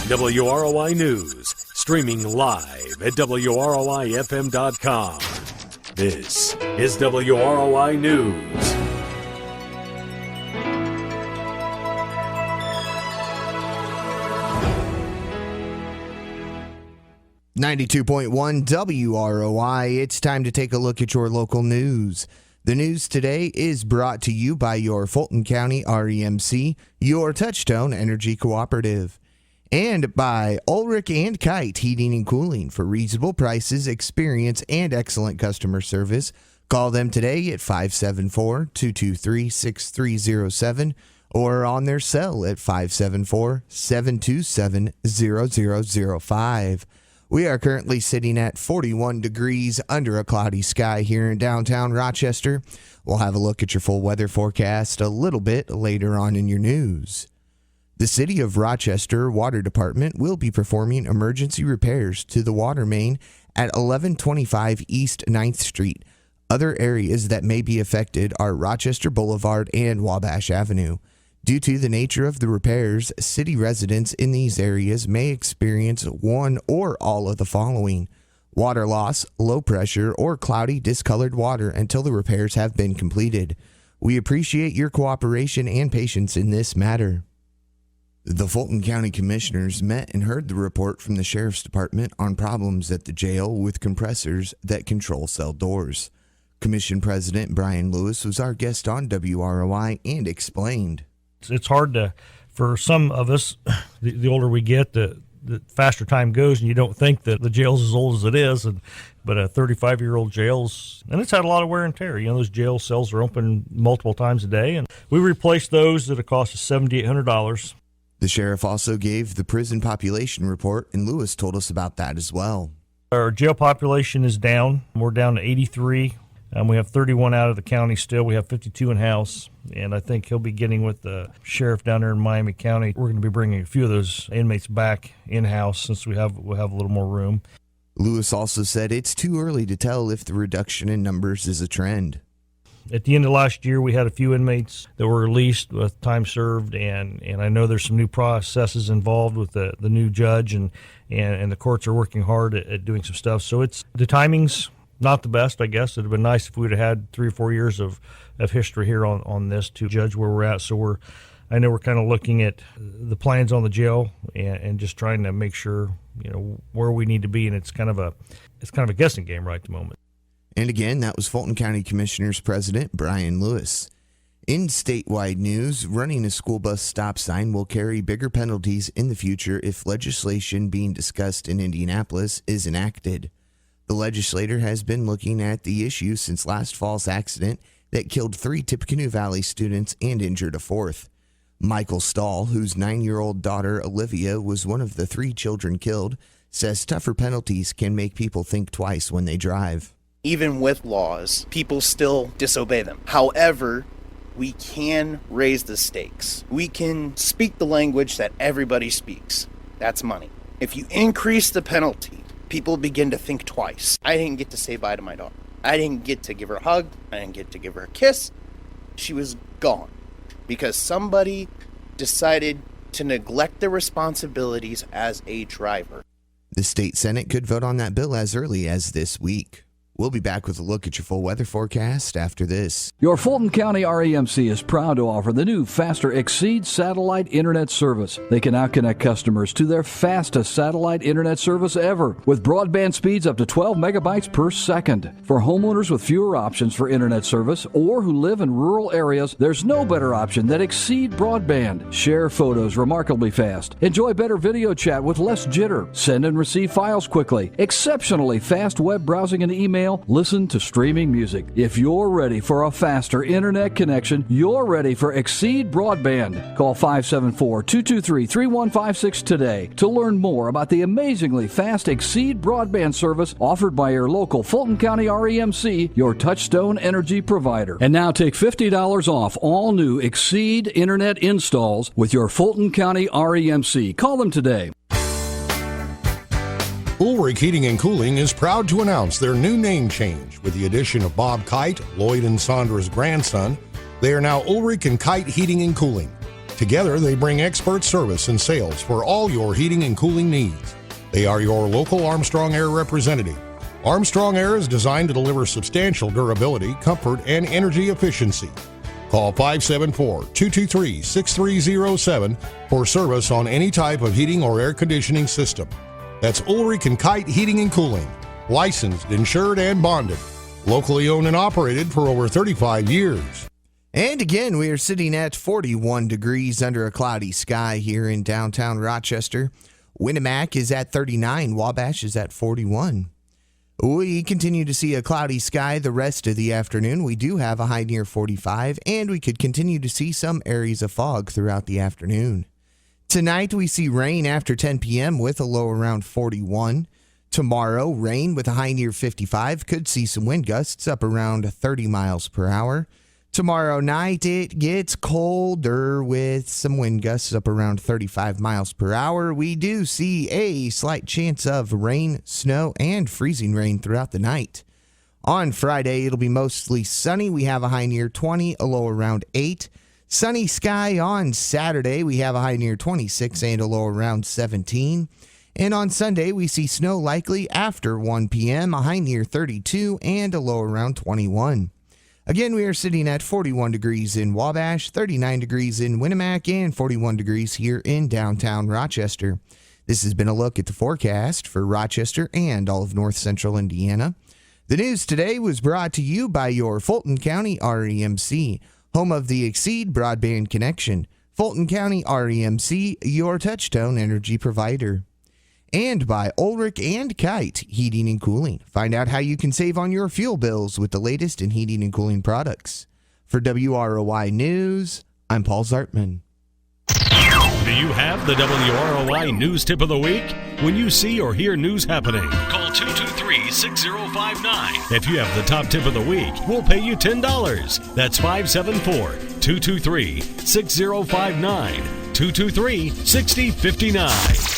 WROI News, streaming live at WROIFM.com. This is WROI News. .1 WROI. It's time to take a look at your local news. The news today is brought to you by your Fulton County REMC, your Touchstone Energy Cooperative, and by Ulrich and Kite Heating and Cooling. For reasonable prices, experience, and excellent customer service, call them today at 574-223-6307 or on their cell at 574-727-0005. We are currently sitting at 41 degrees under a cloudy sky here in downtown Rochester. We'll have a look at your full weather forecast a little bit later on in your news. The City of Rochester Water Department will be performing emergency repairs to the water main at 1125 East 9th Street. Other areas that may be affected are Rochester Boulevard and Wabash Avenue. Due to the nature of the repairs, city residents in these areas may experience one or all of the following: water loss, low pressure, or cloudy, discolored water until the repairs have been completed. We appreciate your cooperation and patience in this matter. The Fulton County Commissioners met and heard the report from the Sheriff's Department on problems at the jail with compressors that control cell doors. Commission President Brian Lewis was our guest on WROI and explained. It's hard for some of us, the older we get, the faster time goes, and you don't think that the jail's as old as it is. But a 35-year-old jail's, and it's had a lot of wear and tear. You know, those jail cells are open multiple times a day, and we replaced those at a cost of $7,800. The sheriff also gave the prison population report, and Lewis told us about that as well. Our jail population is down. We're down to 83. We have 31 out of the county still. We have 52 in-house, and I think he'll be getting with the sheriff down there in Miami County. We're going to be bringing a few of those inmates back in-house since we'll have a little more room. Lewis also said it's too early to tell if the reduction in numbers is a trend. At the end of last year, we had a few inmates that were released with time served, and I know there's some new processes involved with the new judge, and the courts are working hard at doing some stuff. So the timing's not the best, I guess. It would have been nice if we would have had 3 or 4 years of history here on this to judge where we're at. So I know we're kind of looking at the plans on the jail and just trying to make sure, you know, where we need to be. And it's kind of a guessing game right at the moment. And again, that was Fulton County Commissioners President Brian Lewis. In statewide news, running a school bus stop sign will carry bigger penalties in the future if legislation being discussed in Indianapolis is enacted. The legislator has been looking at the issue since last fall's accident that killed 3 Tippecanoe Valley students and injured a 4th. Michael Stahl, whose 9-year-old daughter Olivia was one of the 3 children killed, says tougher penalties can make people think twice when they drive. Even with laws, people still disobey them. However, we can raise the stakes. We can speak the language that everybody speaks. That's money. If you increase the penalty, people begin to think twice. I didn't get to say bye to my daughter. I didn't get to give her a hug. I didn't get to give her a kiss. She was gone because somebody decided to neglect their responsibilities as a driver. The state Senate could vote on that bill as early as this week. We'll be back with a look at your full weather forecast after this. Your Fulton County REMC is proud to offer the new Faster Exceed satellite internet service. They can now connect customers to their fastest satellite internet service ever, with broadband speeds up to 12 megabytes per second. For homeowners with fewer options for internet service or who live in rural areas, there's no better option than Exceed Broadband. Share photos remarkably fast. Enjoy better video chat with less jitter. Send and receive files quickly. Exceptionally fast web browsing and email. Listen to streaming music. If you're ready for a faster internet connection, you're ready for Exceed Broadband. Call 574-223-3156 today to learn more about the amazingly fast Exceed Broadband service offered by your local Fulton County REMC, your Touchstone Energy provider. And now take $50 off all new Exceed internet installs with your Fulton County REMC. Call them today. Ulrich Heating and Cooling is proud to announce their new name change. With the addition of Bob Kite, Lloyd and Sandra's grandson, they are now Ulrich and Kite Heating and Cooling. Together, they bring expert service and sales for all your heating and cooling needs. They are your local Armstrong Air representative. Armstrong Air is designed to deliver substantial durability, comfort, and energy efficiency. Call 574-223-6307 for service on any type of heating or air conditioning system. That's Ulrich and Kite Heating and Cooling. Licensed, insured, and bonded. Locally owned and operated for over 35 years. And again, we are sitting at 41 degrees under a cloudy sky here in downtown Rochester. Winnemac is at 39. Wabash is at 41. We continue to see a cloudy sky the rest of the afternoon. We do have a high near 45, and we could continue to see some areas of fog throughout the afternoon. Tonight, we see rain after 10 p.m. with a low around 41. Tomorrow, rain with a high near 55. Could see some wind gusts up around 30 miles per hour. Tomorrow night, it gets colder with some wind gusts up around 35 miles per hour. We do see a slight chance of rain, snow, and freezing rain throughout the night. On Friday, it'll be mostly sunny. We have a high near 20, a low around 8. Sunny sky on Saturday. We have a high near 26 and a low around 17. And on Sunday, we see snow likely after 1 p.m., a high near 32 and a low around 21. Again, we are sitting at 41 degrees in Wabash, 39 degrees in Winnemac, and 41 degrees here in downtown Rochester. This has been a look at the forecast for Rochester and all of north central Indiana. The news today was brought to you by your Fulton County REMC, home of the Exceed Broadband Connection. Fulton County REMC, your touchtone energy provider. And by Ulrich and Kite Heating and Cooling. Find out how you can save on your fuel bills with the latest in heating and cooling products. For WROI News, I'm Paul Zartman. Do you have the WROI News Tip of the Week? When you see or hear news happening, call 223-6059. If you have the top tip of the week, we'll pay you $10. That's 574-223-6059. 223-6059.